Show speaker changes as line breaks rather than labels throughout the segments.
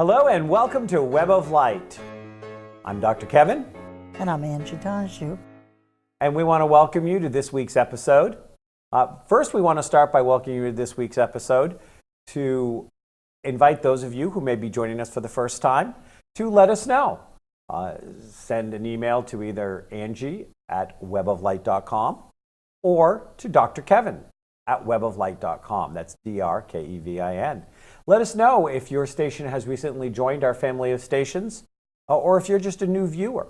Hello and welcome to Web of Light. I'm Dr. Kevin.
And I'm Angie Donahue.
And we want to welcome you to this week's episode. First, we want to start by welcoming you to this week's episode to invite those of you who may be joining us for the first time to let us know. Send an email to either Angie at weboflight.com or to Dr. Kevin at weboflight.com. That's DRKEVIN. Let us know if your station has recently joined our family of stations or if you're just a new viewer.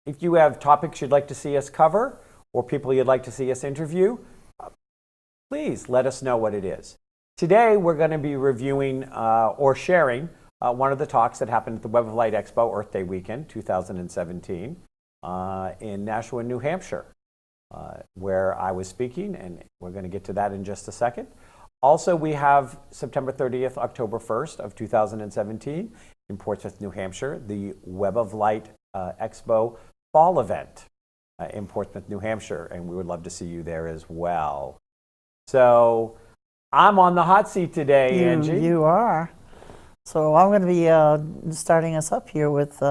If you have topics you'd like to see us cover or people you'd like to see us interview, please let us know what it is. Today we're going to be reviewing or sharing one of the talks that happened at the Web of Light Expo Earth Day Weekend 2017 in Nashua, New Hampshire, where I was speaking, and we're going to get to that in just a second. Also, we have September 30th, October 1st of 2017 in Portsmouth, New Hampshire, the Web of Light Expo fall event in Portsmouth, New Hampshire, and we would love to see you there as well. So I'm on the hot seat today, Angie.
You are. So I'm going to be starting us up here with,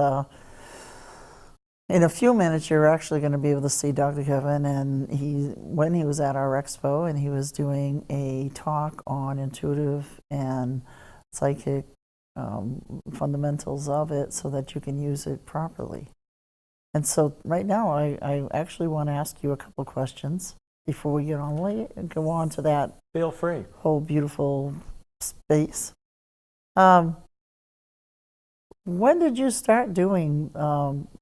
in a few minutes, you're actually going to be able to see Dr. Kevin, and when he was at our expo, and he was doing a talk on intuitive and psychic fundamentals of it so that you can use it properly. And so right now, I actually want to ask you a couple questions before we go on to that.
Feel free.
Whole beautiful space. When did you start doing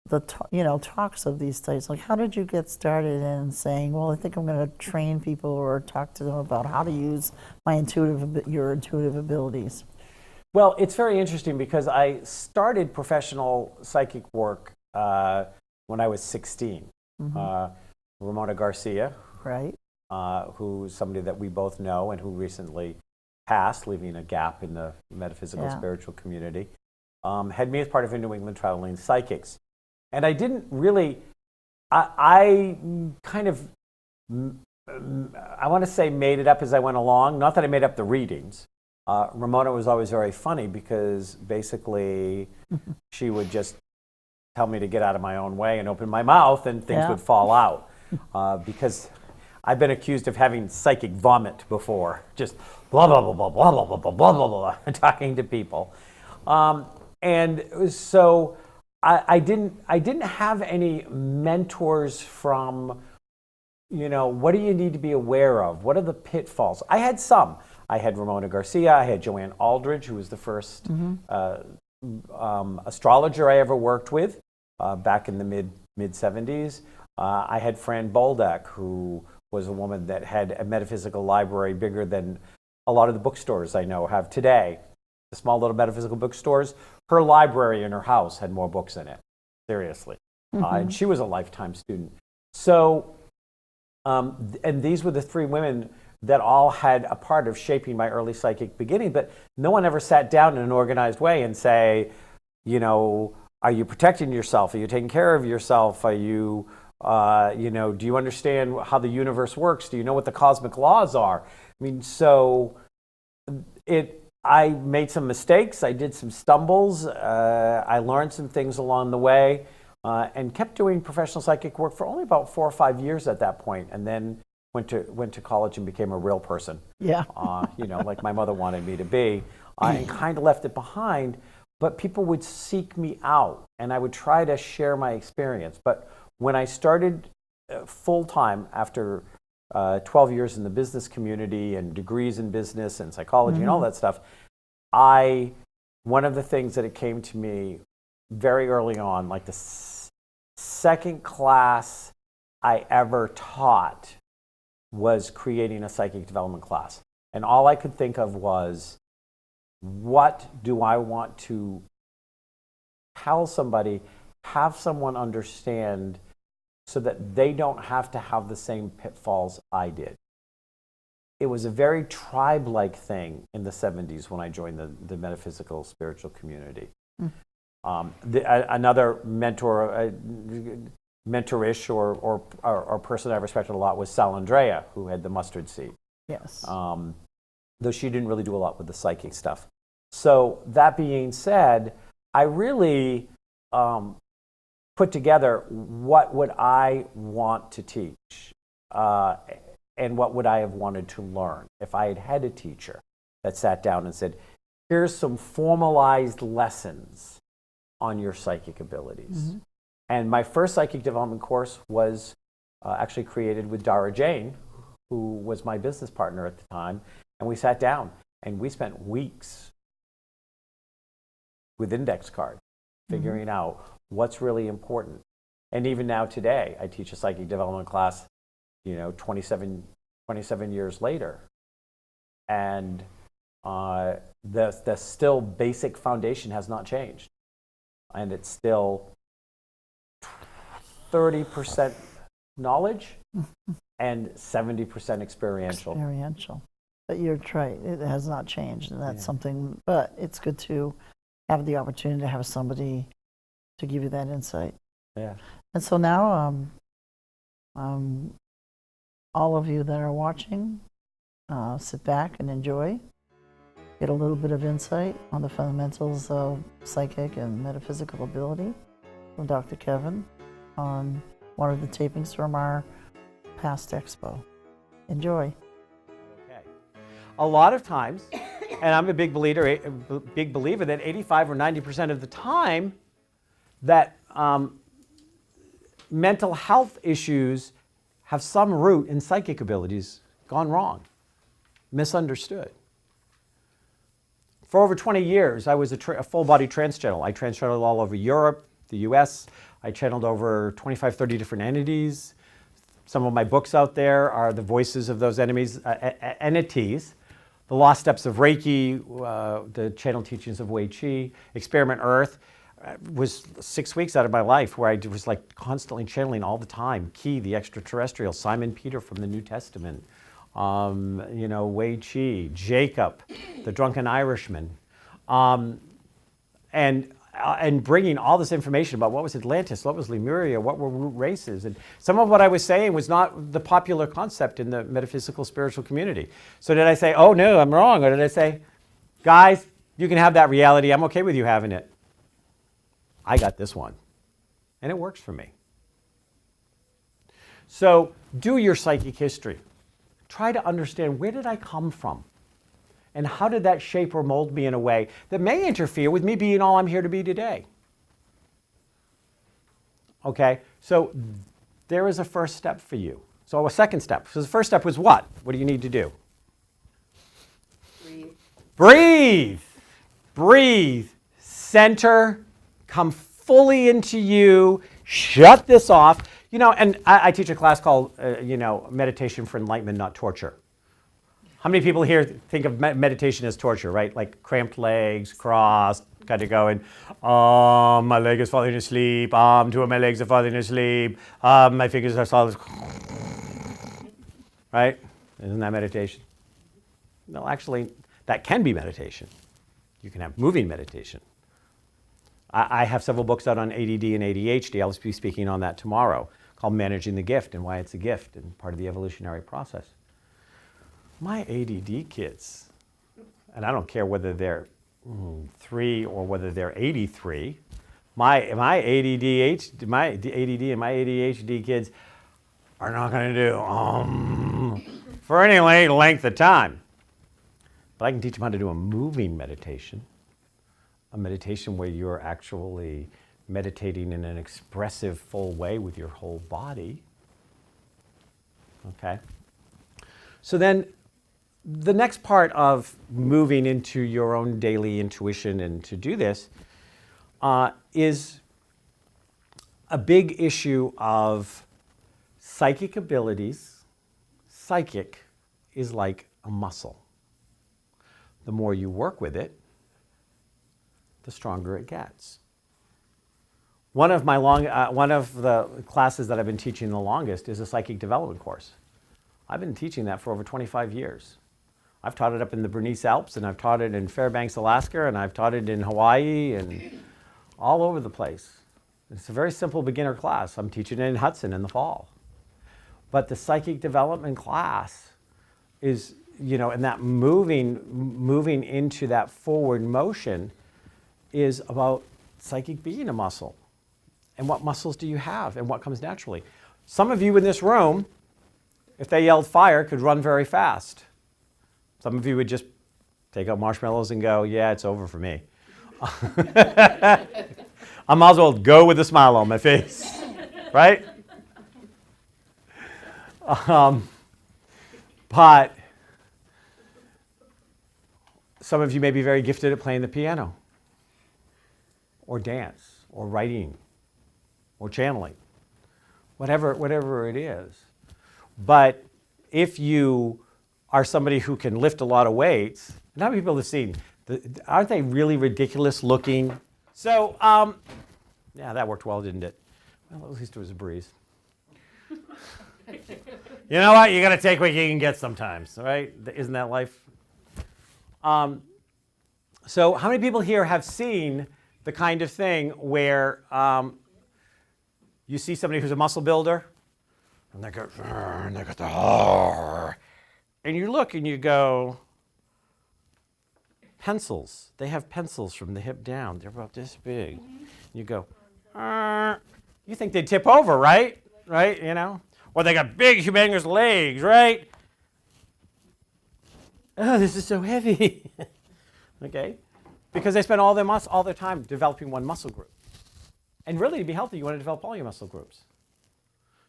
talks of these types? Like, how did you get started in saying, well, I think I'm going to train people or talk to them about how to use your intuitive abilities?
Well, it's very interesting because I started professional psychic work when I was 16. Mm-hmm. Ramona Garcia,
right,
who's somebody that we both know and who recently passed, leaving a gap in the metaphysical spiritual community, had me as part of her New England Traveling Psychics. And I didn't really, I kind of, I want to say made it up as I went along. Not that I made up the readings. Ramona was always very funny because basically she would just tell me to get out of my own way and open my mouth and things would fall out. Because I've been accused of having psychic vomit before, just blah, blah, blah, blah, blah, blah, blah, blah, blah, blah, blah, talking to people. And so I didn't have any mentors from, what do you need to be aware of? What are the pitfalls? I had some. I had Ramona Garcia. I had Joanne Aldridge, who was the first astrologer I ever worked with back in the mid 70s. I had Fran Bolduc, who was a woman that had a metaphysical library bigger than a lot of the bookstores I know have today. The small little metaphysical bookstores, her library in her house had more books in it, seriously. And she was a lifetime student. So, and these were the three women that all had a part of shaping my early psychic beginning, but no one ever sat down in an organized way and say, are you protecting yourself? Are you taking care of yourself? Are you, do you understand how the universe works? Do you know what the cosmic laws are? I mean, so I made some mistakes. I did some stumbles. I learned some things along the way and kept doing professional psychic work for only about 4 or 5 years at that point, and then went to college and became a real person.
Yeah.
Like my mother wanted me to be, and kind of left it behind. But people would seek me out, and I would try to share my experience. But when I started full-time after 12 years in the business community and degrees in business and psychology and all that stuff, one of the things that it came to me very early on, like the second class I ever taught was creating a psychic development class. And all I could think of was, what do I want to tell somebody, have someone understand so that they don't have to have the same pitfalls I did. It was a very tribe-like thing in the 70s when I joined the metaphysical spiritual community. Another mentor-ish or person I respected a lot was Sal Andrea, who had the mustard seed.
Yes.
Though she didn't really do a lot with the psychic stuff. So that being said, I really put together what would I want to teach and what would I have wanted to learn if I had had a teacher that sat down and said, here's some formalized lessons on your psychic abilities. Mm-hmm. And my first psychic development course was actually created with Dara Jane, who was my business partner at the time. And we sat down and we spent weeks with index cards figuring out what's really important. And even now today, I teach a psychic development class, 27 years later. And the still basic foundation has not changed. And it's still 30% knowledge and 70% experiential.
But you're right, it has not changed, and that's something, but it's good to have the opportunity to have somebody to give you that insight.
Yeah.
And so now, all of you that are watching, sit back and enjoy. Get a little bit of insight on the fundamentals of psychic and metaphysical ability from Dr. Kevin on one of the tapings from our past expo. Enjoy.
Okay. A lot of times, and I'm a big believer that 85 or 90% of the time that mental health issues have some root in psychic abilities gone wrong, misunderstood. For over 20 years, I was a full-body trance channel. I trance channeled all over Europe, the US. I channeled over 25, 30 different entities. Some of my books out there are the voices of those entities. The Lost Steps of Reiki, the channel teachings of Wei Qi, Experiment Earth, was 6 weeks out of my life where I was like constantly channeling all the time. Qi, the extraterrestrial, Simon Peter from the New Testament, Wei Qi, Jacob, the drunken Irishman, and bringing all this information about what was Atlantis, what was Lemuria, what were root races. And some of what I was saying was not the popular concept in the metaphysical spiritual community. So did I say, oh no, I'm wrong? Or did I say, guys, you can have that reality. I'm okay with you having it. I got this one. And it works for me. So do your psychic history. Try to understand, where did I come from? And how did that shape or mold me in a way that may interfere with me being all I'm here to be today? Okay, so there is a first step for you. So a second step. So the first step was what? What do you need to do?
Breathe.
Breathe. Breathe. Center. Come fully into you. Shut this off. And I teach a class called, Meditation for Enlightenment, Not Torture. How many people here think of meditation as torture, right? Like cramped legs, crossed, kind of going, my leg is falling asleep, two of my legs are falling asleep, my fingers are solid. Right? Isn't that meditation? No, actually, that can be meditation. You can have moving meditation. I have several books out on ADD and ADHD. I'll be speaking on that tomorrow, called Managing the Gift and why it's a gift and part of the evolutionary process. My ADD kids, and I don't care whether they're 3 or whether they're 83, my ADD and my ADHD kids are not going to do for any length of time. But I can teach them how to do a moving meditation, a meditation where you're actually meditating in an expressive, full way with your whole body. Okay? So then, the next part of moving into your own daily intuition and to do this is a big issue of psychic abilities. Psychic is like a muscle. The more you work with it, the stronger it gets. One of the classes that I've been teaching the longest is a psychic development course. I've been teaching that for over 25 years. I've taught it up in the Bernese Alps, and I've taught it in Fairbanks, Alaska, and I've taught it in Hawaii and all over the place. It's a very simple beginner class. I'm teaching it in Hudson in the fall. But the psychic development class is and that moving into that forward motion is about psychic being a muscle. And what muscles do you have and what comes naturally? Some of you in this room, if they yelled fire, could run very fast. Some of you would just take out marshmallows and go, yeah, it's over for me. I might as well go with a smile on my face, right? But some of you may be very gifted at playing the piano, or dance, or writing, or channeling, whatever it is. But if you are somebody who can lift a lot of weights, and how many people have seen, aren't they really ridiculous looking? So, yeah, that worked well, didn't it? Well, at least it was a breeze. You know what? You got to take what you can get sometimes, right? Isn't that life? So how many people here have seen the kind of thing where you see somebody who's a muscle builder, and they go, and they got the, and you look and you go, pencils. They have pencils from the hip down. They're about this big. You go, you think they'd tip over, right? Right, Or they got big, humongous legs, right? Oh, this is so heavy. Okay? Because they spend all their time developing one muscle group. And really, to be healthy, you want to develop all your muscle groups.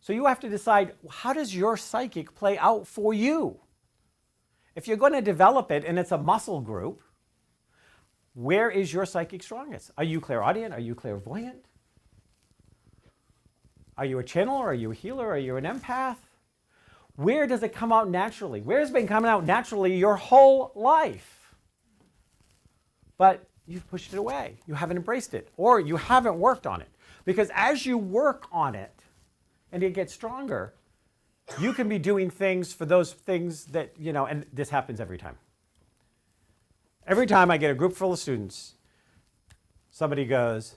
So you have to decide, how does your psychic play out for you? If you're going to develop it and it's a muscle group, where is your psychic strongest? Are you clairaudient? Are you clairvoyant? Are you a channeler? Are you a healer? Are you an empath? Where does it come out naturally? Where has it been coming out naturally your whole life? But you've pushed it away. You haven't embraced it. Or you haven't worked on it. Because as you work on it and it gets stronger, you can be doing things for those things that, and this happens every time. Every time I get a group full of students, somebody goes,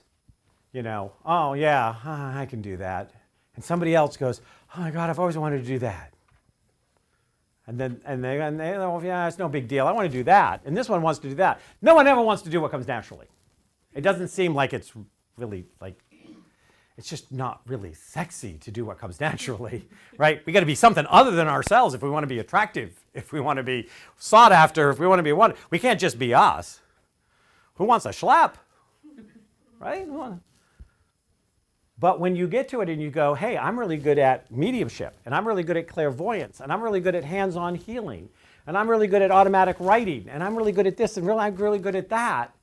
oh yeah, I can do that. And somebody else goes, oh my God, I've always wanted to do that. And they oh yeah, it's no big deal. I want to do that. And this one wants to do that. No one ever wants to do what comes naturally. It doesn't seem like it's really it's just not really sexy to do what comes naturally, right? We got to be something other than ourselves if we want to be attractive, if we want to be sought after, if we want to be one. We can't just be us. Who wants a schlep, right? But when you get to it and you go, hey, I'm really good at mediumship, and I'm really good at clairvoyance, and I'm really good at hands-on healing, and I'm really good at automatic writing, and I'm really good at this, and I'm really good at that.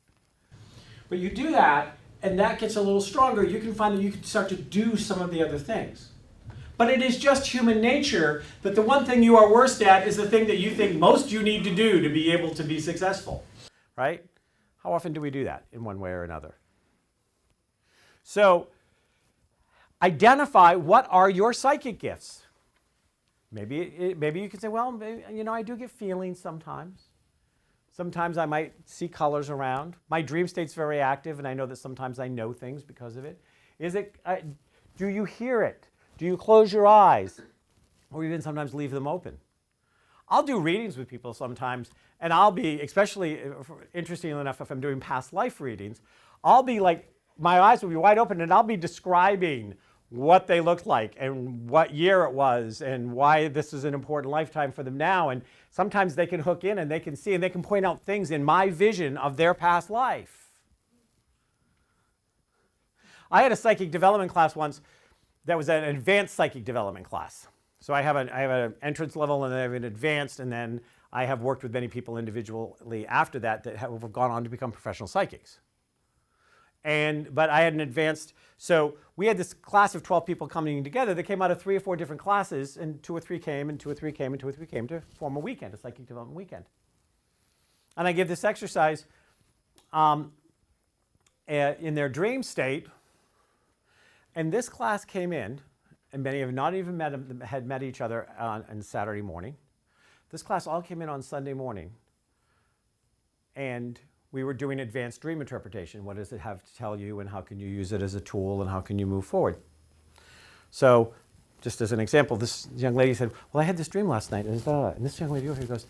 But you do that, and that gets a little stronger, you can find that you can start to do some of the other things. But it is just human nature that the one thing you are worst at is the thing that you think most you need to do to be able to be successful, right? How often do we do that in one way or another? So, identify what are your psychic gifts. Maybe you can say, well, I do get feelings sometimes. Sometimes I might see colors around. My dream state's very active, and I know that sometimes I know things because of it. Do you hear it? Do you close your eyes? Or even sometimes leave them open? I'll do readings with people sometimes, and I'll be, especially interestingly enough, if I'm doing past life readings, I'll be like, my eyes will be wide open, and I'll be describing what they looked like and what year it was and why this is an important lifetime for them now. And sometimes they can hook in and they can see and they can point out things in my vision of their past life. I had a psychic development class once that was an advanced psychic development class. So I have an entrance level and then I have an advanced, and then I have worked with many people individually after that have gone on to become professional psychics. But I had an advanced, so we had this class of 12 people coming together that came out of 3 or 4 different classes, and 2 or 3 came, and 2 or 3 came, and 2 or 3 came to form a weekend, a psychic development weekend. And I give this exercise in their dream state, and this class came in, and many have not even had met each other on Saturday morning. This class all came in on Sunday morning, and we were doing advanced dream interpretation. What does it have to tell you, and how can you use it as a tool, and how can you move forward? So, just as an example, this young lady said, well, I had this dream last night, and this young lady over here goes,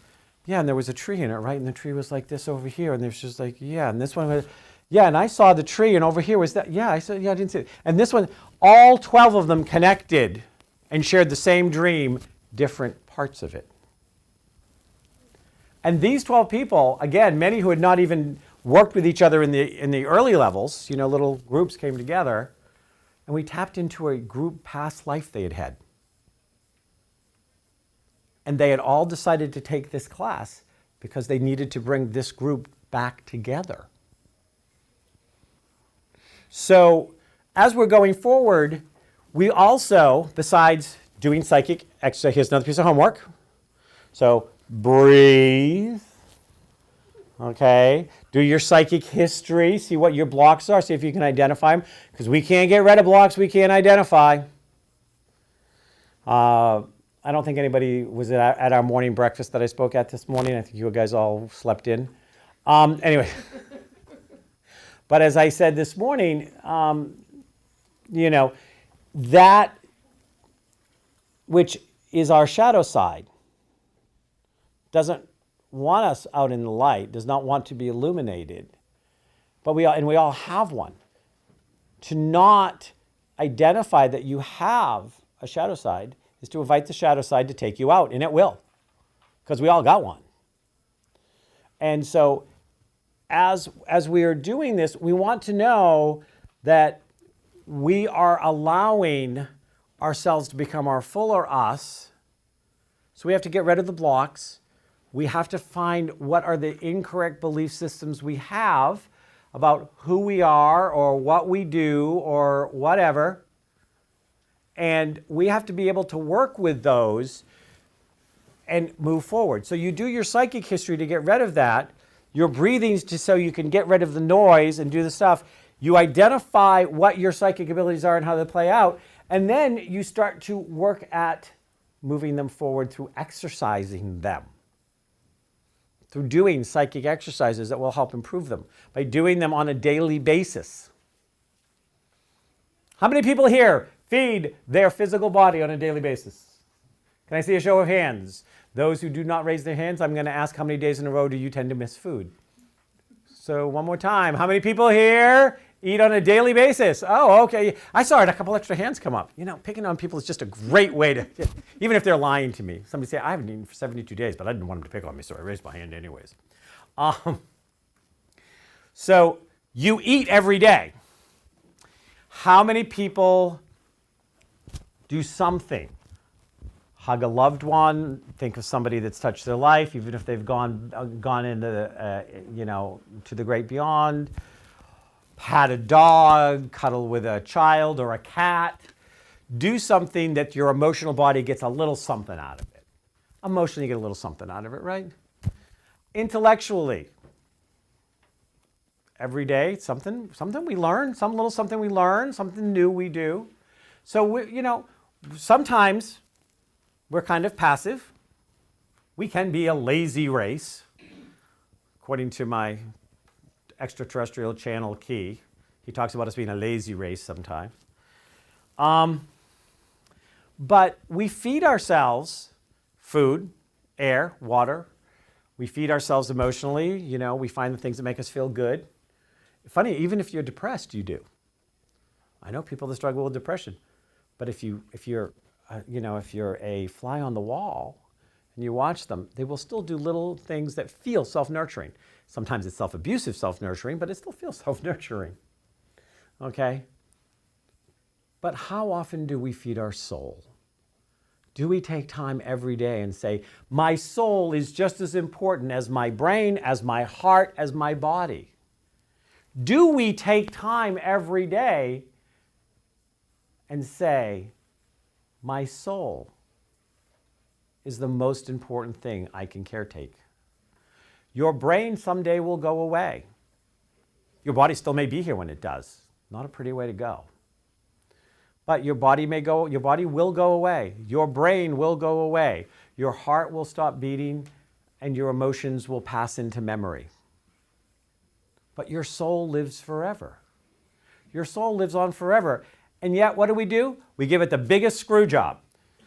yeah, and there was a tree in it, right? And the tree was like this over here, and there's just like, yeah, and this one was, yeah, and I saw the tree, and over here was that, yeah, I said, yeah, I didn't see it. And this one, all 12 of them connected and shared the same dream, different parts of it. And these 12 people, again, many who had not even worked with each other in the early levels, little groups came together, and we tapped into a group past life they had had. And they had all decided to take this class because they needed to bring this group back together. So as we're going forward, we also, besides doing psychic exercise, here's another piece of homework. So breathe, okay? Do your psychic history, see what your blocks are, see if you can identify them, because we can't get rid of blocks we can't identify. I don't think anybody was at our morning breakfast that I spoke at this morning. I think you guys all slept in. Anyway, but as I said this morning, that which is our shadow side doesn't want us out in the light, does not want to be illuminated, but we all have one. To not identify that you have a shadow side is to invite the shadow side to take you out, and it will, because we all got one. And so as we are doing this, we want to know that we are allowing ourselves to become our fuller us. So we have to get rid of the blocks. We have to find what are the incorrect belief systems we have about who we are or what we do or whatever. And we have to be able to work with those and move forward. So you do your psychic history to get rid of that. Your breathing so you can get rid of the noise and do the stuff. You identify what your psychic abilities are and how they play out. And then you start to work at moving them forward through exercising them. Through doing psychic exercises that will help improve them. By doing them on a daily basis. How many people here feed their physical body on a daily basis? Can I see a show of hands? Those who do not raise their hands, I'm going to ask how many days in a row do you tend to miss food? So one more time. How many people here eat on a daily basis? Oh, okay. I saw it. A couple extra hands come up. Picking on people is just a great way to, even if they're lying to me. Somebody say, I haven't eaten for 72 days, but I didn't want them to pick on me, so I raised my hand anyways. So you eat every day. How many people do something? Hug a loved one. Think of somebody that's touched their life, even if they've gone into to the great beyond. Pat a dog, cuddle with a child or a cat. Do something that your emotional body gets a little something out of it. Emotionally, you get a little something out of it, right? Intellectually, every day, something we learn, some little something we learn, something new we do. So, sometimes we're kind of passive. We can be a lazy race, according to my extraterrestrial channel Key. He talks about us being a lazy race sometimes. But we feed ourselves food, air, water. We feed ourselves emotionally. We find the things that make us feel good. Funny, even if you're depressed, you do. I know people that struggle with depression. But if you're a fly on the wall and you watch them, they will still do little things that feel self-nurturing. Sometimes it's self-abusive self-nurturing, but it still feels self-nurturing. Okay? But how often do we feed our soul? Do we take time every day and say, my soul is just as important as my brain, as my heart, as my body? Do we take time every day and say, my soul is the most important thing I can caretake? Your brain someday will go away. Your body still may be here when it does. Not a pretty way to go. But your body will go away. Your brain will go away. Your heart will stop beating and your emotions will pass into memory. But your soul lives forever. Your soul lives on forever. And yet, what do? We give it the biggest screw job.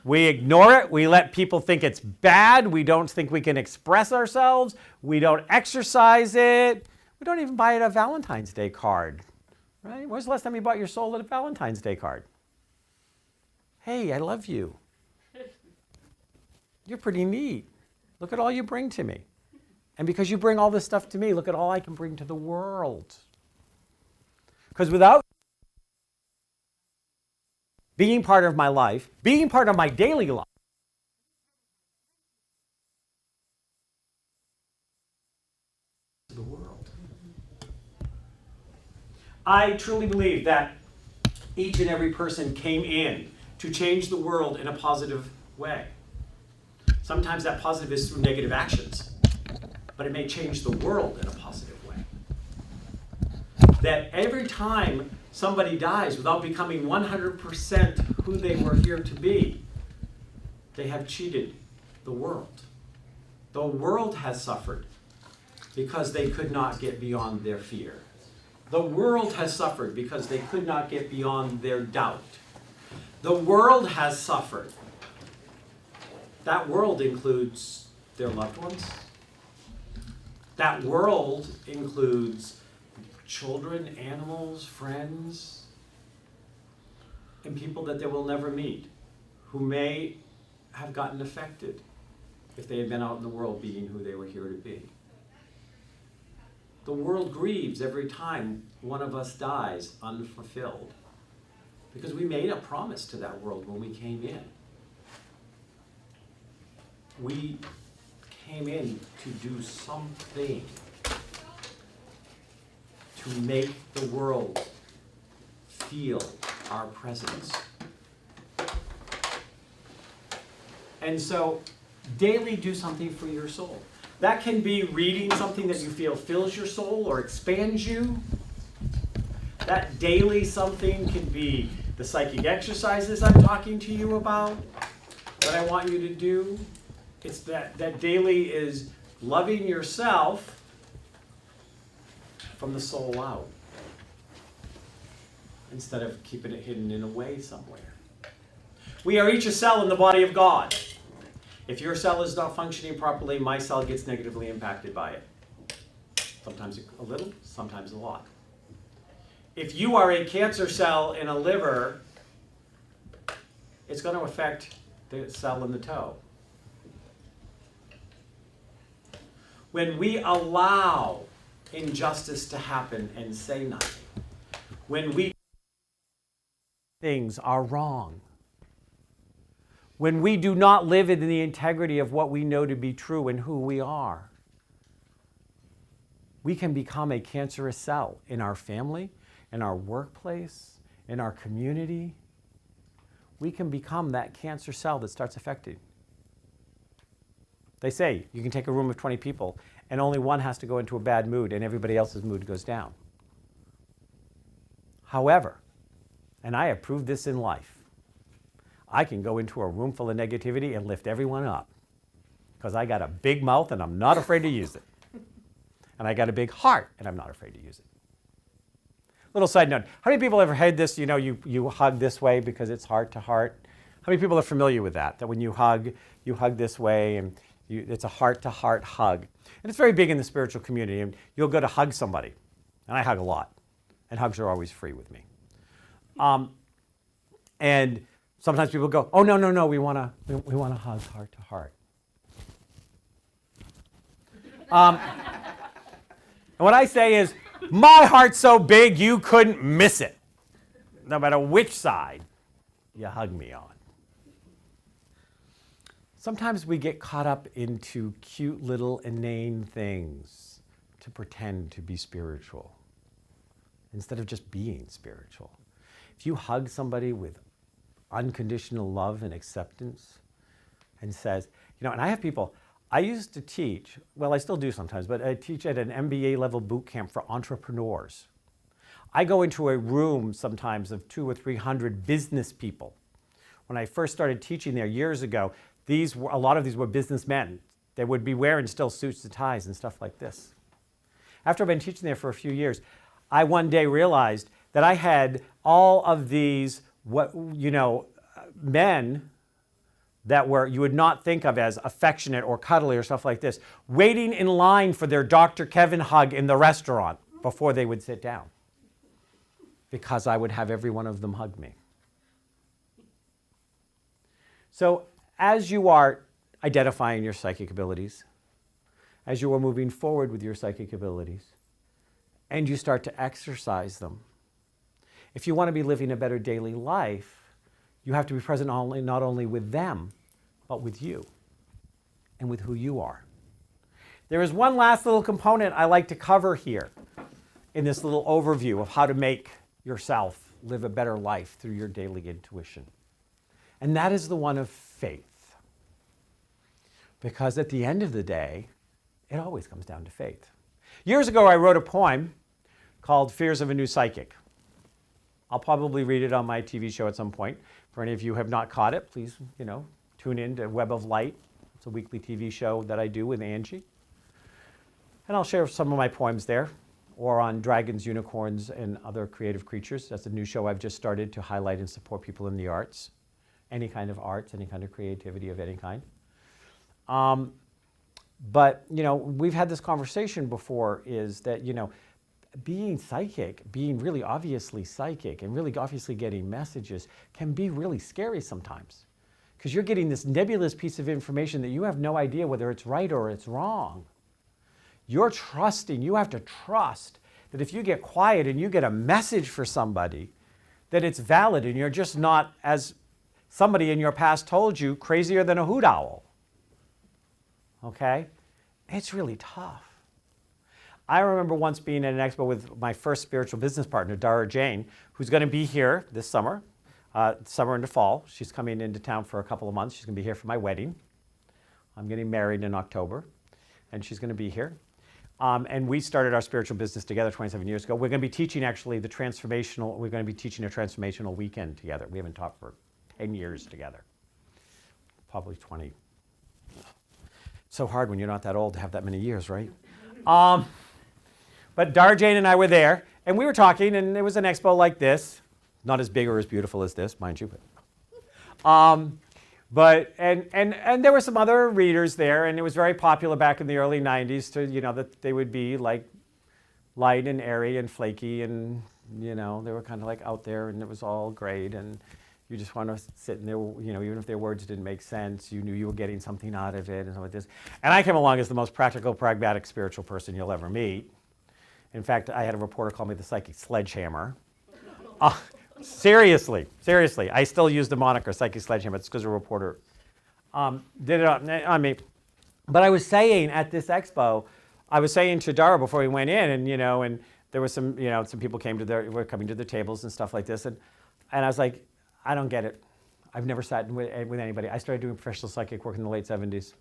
We ignore it. We let people think it's bad. We don't think we can express ourselves. We don't exercise it. We don't even buy it a Valentine's Day card. Right? When's the last time you bought your soul a Valentine's Day card? Hey, I love you. You're pretty neat. Look at all you bring to me. And because you bring all this stuff to me, look at all I can bring to the world. Because without being part of my life, being part of my daily life, the world. I truly believe that each and every person came in to change the world in a positive way. Sometimes that positive is through negative actions, but it may change the world in a positive way. That every time somebody dies without becoming 100% who they were here to be, they have cheated the world. The world has suffered because they could not get beyond their fear. The world has suffered because they could not get beyond their doubt. The world has suffered. That world includes their loved ones. That world includes children, animals, friends, and people that they will never meet who may have gotten affected if they had been out in the world being who they were here to be. The world grieves every time one of us dies unfulfilled because we made a promise to that world when we came in. We came in to do something to make the world feel our presence. And so, daily do something for your soul. That can be reading something that you feel fills your soul or expands you. That daily something can be the psychic exercises I'm talking to you about, what I want you to do. It's that daily is loving yourself from the soul out instead of keeping it hidden in a way somewhere. We are each a cell in the body of God. If your cell is not functioning properly, my cell gets negatively impacted by it. Sometimes a little, sometimes a lot. If you are a cancer cell in a liver, it's going to affect the cell in the toe. When we allow injustice to happen and say nothing, when we things are wrong, when we do not live in the integrity of what we know to be true and who we are, we can become a cancerous cell in our family, in our workplace, in our community. We can become that cancer cell that starts affecting. They say you can take a room of 20 people and only one has to go into a bad mood and everybody else's mood goes down. However, and I have proved this in life, I can go into a room full of negativity and lift everyone up because I got a big mouth and I'm not afraid to use it. And I got a big heart and I'm not afraid to use it. Little side note, how many people ever had this, you hug this way because it's heart to heart? How many people are familiar with that? That when you hug this way and it's a heart-to-heart hug. And it's very big in the spiritual community. And you'll go to hug somebody. And I hug a lot. And hugs are always free with me. And sometimes people go, oh, no, we want to hug heart-to-heart. And what I say is, my heart's so big you couldn't miss it. No matter which side you hug me on. Sometimes we get caught up into cute little inane things to pretend to be spiritual instead of just being spiritual. If you hug somebody with unconditional love and acceptance and says, and I have people, I used to teach, well, I still do sometimes, but I teach at an MBA level boot camp for entrepreneurs. I go into a room sometimes of 200 or 300 business people. When I first started teaching there years ago, a lot of these were businessmen. They would be wearing still suits and ties and stuff like this. After I've been teaching there for a few years, I one day realized that I had all of these, men that were you would not think of as affectionate or cuddly or stuff like this, waiting in line for their Dr. Kevin hug in the restaurant before they would sit down, because I would have every one of them hug me. So as you are identifying your psychic abilities, as you are moving forward with your psychic abilities, and you start to exercise them, if you want to be living a better daily life, you have to be present not only with them, but with you and with who you are. There is one last little component I like to cover here in this little overview of how to make yourself live a better life through your daily intuition. And that is the one of faith. Because at the end of the day, it always comes down to faith. Years ago, I wrote a poem called Fears of a New Psychic. I'll probably read it on my TV show at some point. For any of you who have not caught it, please, tune in to Web of Light. It's a weekly TV show that I do with Angie. And I'll share some of my poems there, or on dragons, unicorns, and other creative creatures. That's a new show I've just started to highlight and support people in the arts. Any kind of arts, any kind of creativity of any kind. But, we've had this conversation before, is that, being psychic, being really obviously psychic and really obviously getting messages can be really scary sometimes. Because you're getting this nebulous piece of information that you have no idea whether it's right or it's wrong. You're trusting, you have to trust that if you get quiet and you get a message for somebody, that it's valid and you're just not, as somebody in your past told you, crazier than a hoot owl. Okay? It's really tough. I remember once being at an expo with my first spiritual business partner, Dara Jane, who's going to be here this summer, summer into fall. She's coming into town for a couple of months. She's going to be here for my wedding. I'm getting married in October, and she's going to be here. And we started our spiritual business together 27 years ago. We're going to be teaching actually we're going to be teaching a transformational weekend together. We haven't taught for 10 years together, probably 20. It's so hard when you're not that old to have that many years, right? But Dara Jane and I were there, and we were talking, and there was an expo like this, not as big or as beautiful as this, mind you. But there were some other readers there, and it was very popular back in the early 90s to, that they would be like light and airy and flaky, and, they were kind of like out there, and it was all great, and you just want to sit in there, even if their words didn't make sense, you knew you were getting something out of it, and something like this. And I came along as the most practical, pragmatic, spiritual person you'll ever meet. In fact, I had a reporter call me the psychic sledgehammer. Seriously, I still use the moniker psychic sledgehammer. It's because a reporter did it on me. But I was saying at this expo, I was saying to Dara before we went in, and there was some, some people were coming to their tables and stuff like this, and I was like, I don't get it. I've never sat with anybody. I started doing professional psychic work in the late 70s.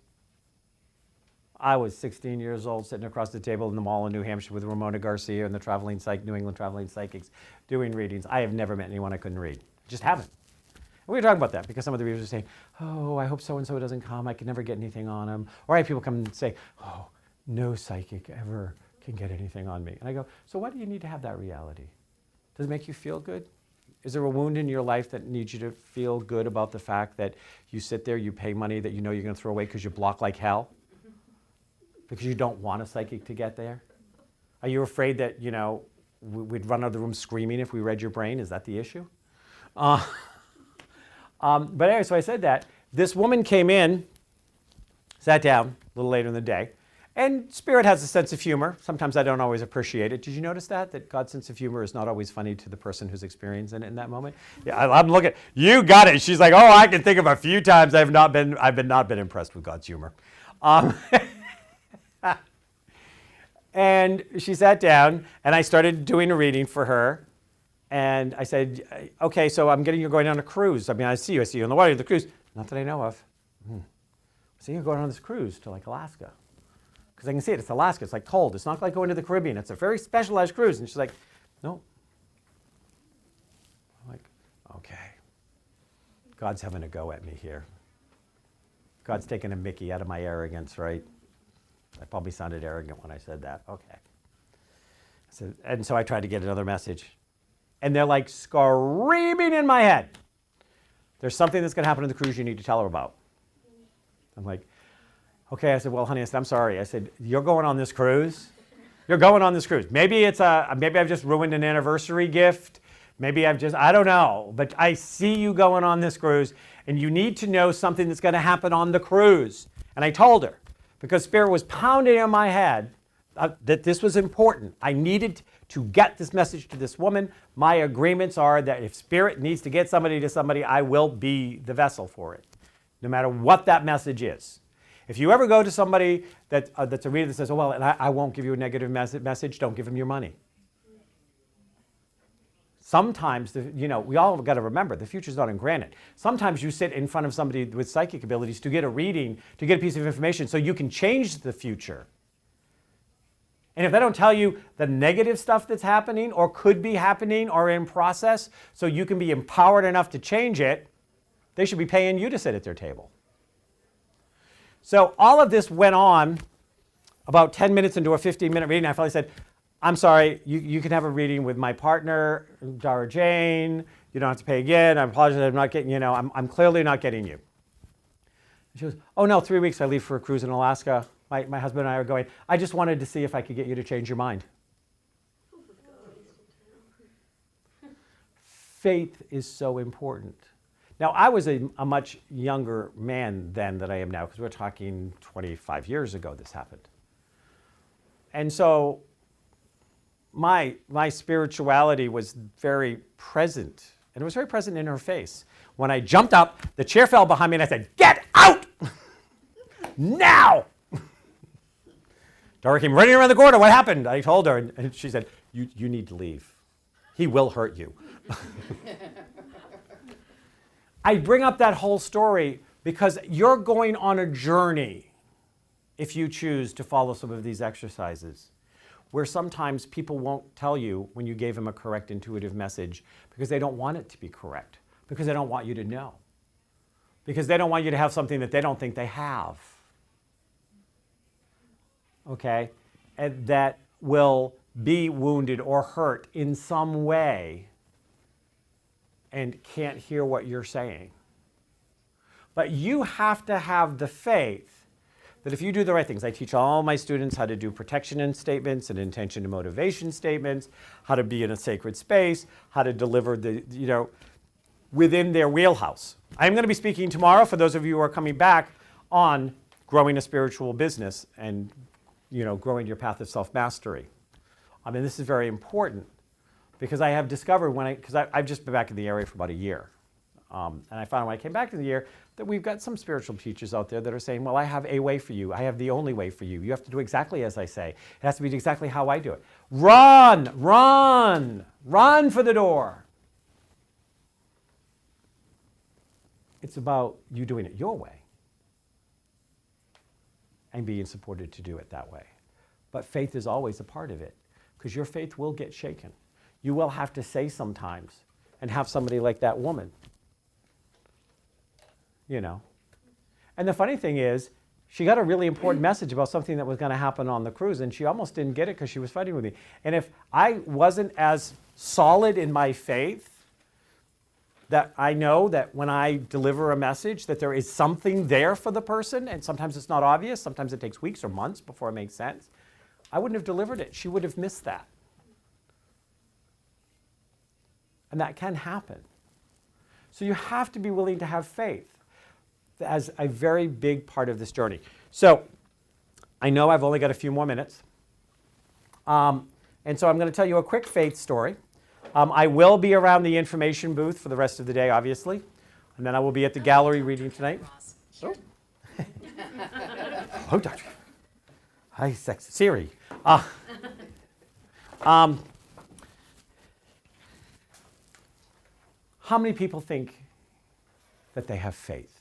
I was 16 years old, sitting across the table in the mall in New Hampshire with Ramona Garcia and the New England Traveling Psychics doing readings. I have never met anyone I couldn't read. Just haven't. And we were talking about that because some of the readers were saying, oh, I hope so-and-so doesn't come. I can never get anything on him. Or I have people come and say, oh, no psychic ever can get anything on me. And I go, so why do you need to have that reality? Does it make you feel good? Is there a wound in your life that needs you to feel good about the fact that you sit there, you pay money that you know you're going to throw away because you block like hell? Because you don't want a psychic to get there? Are you afraid that, we'd run out of the room screaming if we read your brain? Is that the issue? But anyway, so I said that. This woman came in, sat down a little later in the day, and Spirit has a sense of humor. Sometimes I don't always appreciate it. Did you notice that God's sense of humor is not always funny to the person who's experiencing it in that moment? Yeah, I'm looking. You got it. She's like, oh, I can think of a few times I've not been impressed with God's humor. And she sat down, and I started doing a reading for her. And I said, okay, so I'm getting you going on a cruise. I mean, I see you on the water, the cruise. Not that I know of. I see you going on this cruise to like Alaska. Because I can see it, it's Alaska, it's like cold. It's not like going to the Caribbean. It's a very specialized cruise. And she's like, no. I'm like, okay. God's having a go at me here. God's taking a mickey out of my arrogance, right? I probably sounded arrogant when I said that. Okay. And so I tried to get another message. And they're like screaming in my head. There's something that's going to happen on the cruise you need to tell her about. I'm like, okay. I said, well, honey, I'm sorry. I said, you're going on this cruise? You're going on this cruise. Maybe maybe I've just ruined an anniversary gift. Maybe I don't know. But I see you going on this cruise, and you need to know something that's going to happen on the cruise. And I told her, because Spirit was pounding in my head that this was important. I needed to get this message to this woman. My agreements are that if Spirit needs to get somebody to somebody, I will be the vessel for it, no matter what that message is. If you ever go to somebody that's a reader that says, oh, well, and I won't give you a negative message, don't give them your money. Sometimes, we all got to remember, the future's not in granite. Sometimes you sit in front of somebody with psychic abilities to get a reading, to get a piece of information so you can change the future. And if they don't tell you the negative stuff that's happening or could be happening or in process so you can be empowered enough to change it, they should be paying you to sit at their table. So all of this went on about 10 minutes into a 15-minute reading. I finally said, I'm sorry, you can have a reading with my partner, Dara Jane. You don't have to pay again. I apologize, I'm not getting, I'm clearly not getting you. She goes, oh no, 3 weeks I leave for a cruise in Alaska. My husband and I are going. I just wanted to see if I could get you to change your mind. Faith is so important. Now, I was a much younger man then than I am now, because we're talking 25 years ago this happened. And so my spirituality was very present, and it was very present in her face. When I jumped up, the chair fell behind me, and I said, get out! Now! Dora came running around the corner. What happened? I told her, and she said, you need to leave. He will hurt you. I bring up that whole story because you're going on a journey if you choose to follow some of these exercises, where sometimes people won't tell you when you gave them a correct intuitive message because they don't want it to be correct, because they don't want you to know, because they don't want you to have something that they don't think they have. Okay? And that will be wounded or hurt in some way and can't hear what you're saying. But you have to have the faith that if you do the right things, I teach all my students how to do protection statements and intention and motivation statements, how to be in a sacred space, how to deliver within their wheelhouse. I'm going to be speaking tomorrow, for those of you who are coming back, on growing a spiritual business and growing your path of self-mastery. I mean, this is very important because I have discovered because I've just been back in the area for about a year. And I found when I came back to the year that we've got some spiritual teachers out there that are saying, well, I have a way for you. I have the only way for you. You have to do exactly as I say. It has to be exactly how I do it. Run, run, run for the door. It's about you doing it your way and being supported to do it that way. But faith is always a part of it, because your faith will get shaken. You will have to say sometimes and have somebody like that woman. And the funny thing is, she got a really important message about something that was going to happen on the cruise, and she almost didn't get it because she was fighting with me. And if I wasn't as solid in my faith, that I know that when I deliver a message that there is something there for the person, and sometimes it's not obvious, sometimes it takes weeks or months before it makes sense, I wouldn't have delivered it. She would have missed that. And that can happen. So you have to be willing to have faith as a very big part of this journey. So I know I've only got a few more minutes. And so I'm going to tell you a quick faith story. I will be around the information booth for the rest of the day, obviously. And then I will be at the gallery reading tonight. Oh. Oh, Doctor. Hi, sex. Siri. How many people think that they have faith?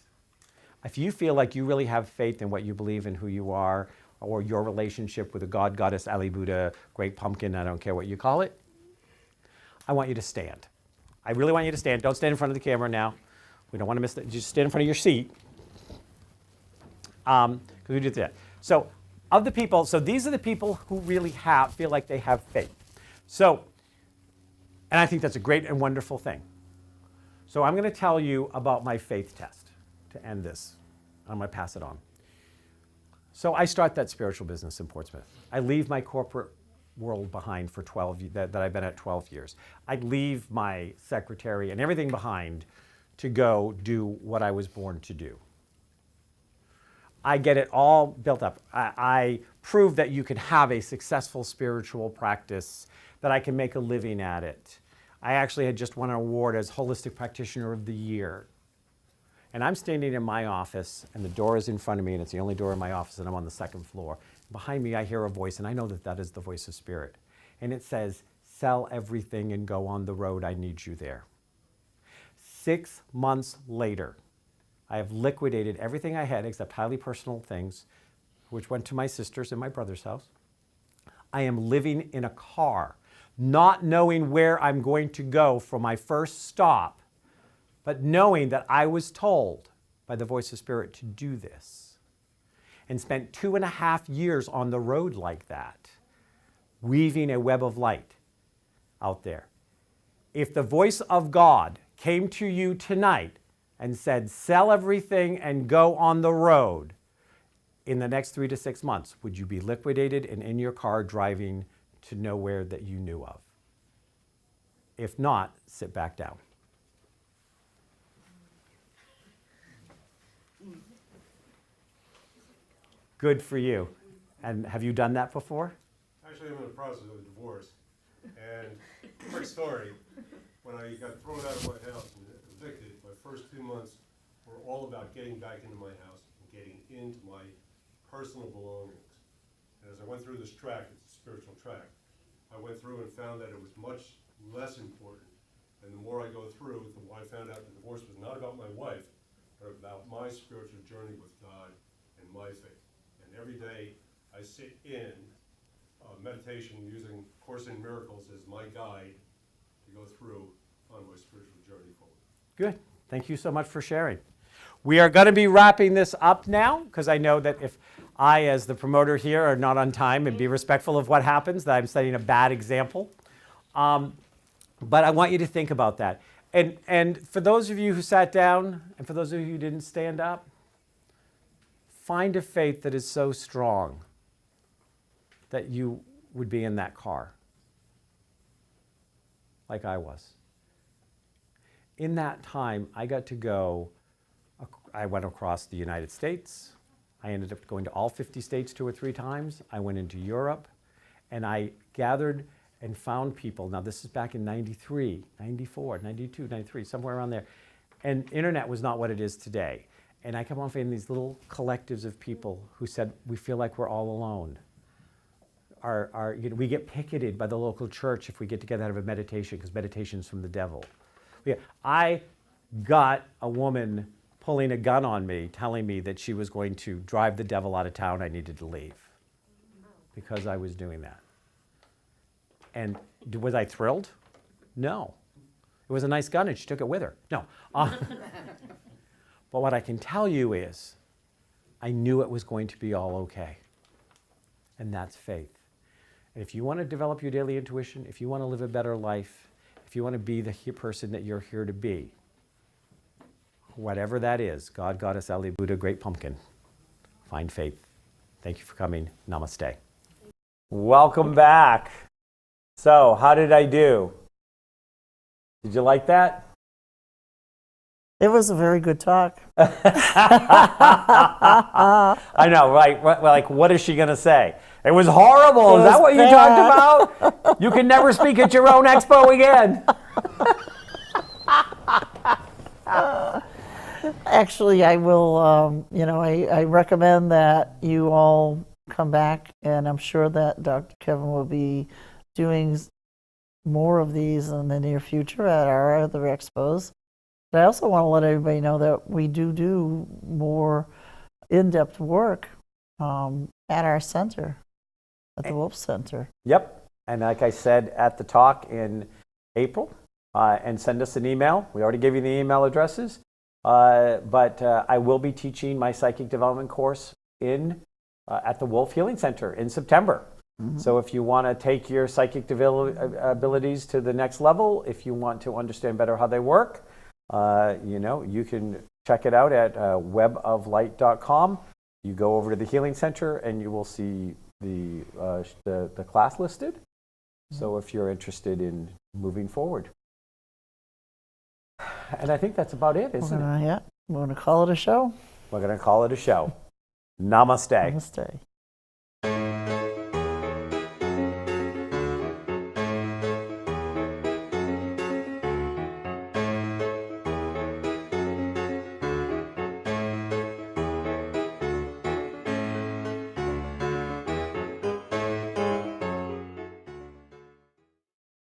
If you feel like you really have faith in what you believe in who you are, or your relationship with a God, Goddess, Ali, Buddha, Great Pumpkin, I don't care what you call it, I want you to stand. I really want you to stand. Don't stand in front of the camera now. We don't want to miss that. Just stand in front of your seat. Because we did that. So of the people, so these are the people who really feel like they have faith. So, and I think that's a great and wonderful thing. So I'm going to tell you about my faith test to end this. I'm going to pass it on. So I start that spiritual business in Portsmouth. I leave my corporate world behind for 12 that I've been at 12 years. I leave my secretary and everything behind to go do what I was born to do. I get it all built up. I prove that you can have a successful spiritual practice, that I can make a living at it. I actually had just won an award as Holistic Practitioner of the Year. And I'm standing in my office, and the door is in front of me, and it's the only door in my office, and I'm on the second floor. Behind me, I hear a voice, and I know that that is the voice of Spirit. And it says, sell everything and go on the road. I need you there. 6 months later, I have liquidated everything I had except highly personal things, which went to my sister's and my brother's house. I am living in a car, not knowing where I'm going to go for my first stop, but knowing that I was told by the voice of Spirit to do this, and spent 2.5 years on the road like that, weaving a web of light out there. If the voice of God came to you tonight and said, sell everything and go on the road in the next 3 to 6 months, would you be liquidated and in your car driving to nowhere that you knew of? If not, sit back down. Good for you. And have you done that before?
Actually, I'm in the process of a divorce. And quick story, when I got thrown out of my house and evicted, my first 2 months were all about getting back into my house and getting into my personal belongings. And as I went through this track, it's a spiritual track, I went through and found that it was much less important. And the more I go through, the more I found out the divorce was not about my wife, but about my spiritual journey with God and my faith. And every day I sit in meditation using Course in Miracles as my guide to go through on my spiritual journey forward.
Good. Thank you so much for sharing. We are going to be wrapping this up now, because I know that if I, as the promoter here, are not on time and be respectful of what happens, that I'm setting a bad example. But I want you to think about that. And for those of you who sat down, and for those of you who didn't stand up, find a faith that is so strong that you would be in that car, like I was. In that time, I got to go, I went across the United States. I ended up going to all 50 states 2 or 3 times. I went into Europe, and I gathered and found people. Now, this is back in 93, 94, 92, 93, somewhere around there. And internet was not what it is today. And I kept on finding these little collectives of people who said, we feel like we're all alone. We get picketed by the local church if we get together out of a meditation, because meditation's from the devil. I got a woman pulling a gun on me, telling me that she was going to drive the devil out of town. I needed to leave because I was doing that. And was I thrilled? No. It was a nice gun and she took it with her. No. But what I can tell you is I knew it was going to be all okay. And that's faith. And if you want to develop your daily intuition, if you want to live a better life, if you want to be the person that you're here to be, whatever that is, God, Goddess, Ali, Buddha, Great Pumpkin, find faith. Thank you for coming. Namaste. Welcome back. So, how did I do? Did you like that?
It was a very good talk.
I know, right? Like, what is she going to say? It was horrible. Is that what you talked about? You can never speak at your own expo again.
Actually, I will, I recommend that you all come back, and I'm sure that Dr. Kevin will be doing more of these in the near future at our other expos. But I also want to let everybody know that we do more in-depth work at our center, at the Wolf Center.
Yep. And like I said at the talk in April, and send us an email. We already gave you the email addresses. But I will be teaching my psychic development course at the Wolf Healing Center in September. Mm-hmm. So if you want to take your psychic abilities to the next level, if you want to understand better how they work, you can check it out at weboflight.com. you go over to the Healing Center and you will see the class listed. So if you're interested in moving forward. And I think that's about it, isn't it?
Yeah, we're going to call it a show.
We're going to call it a show. Namaste.
Namaste.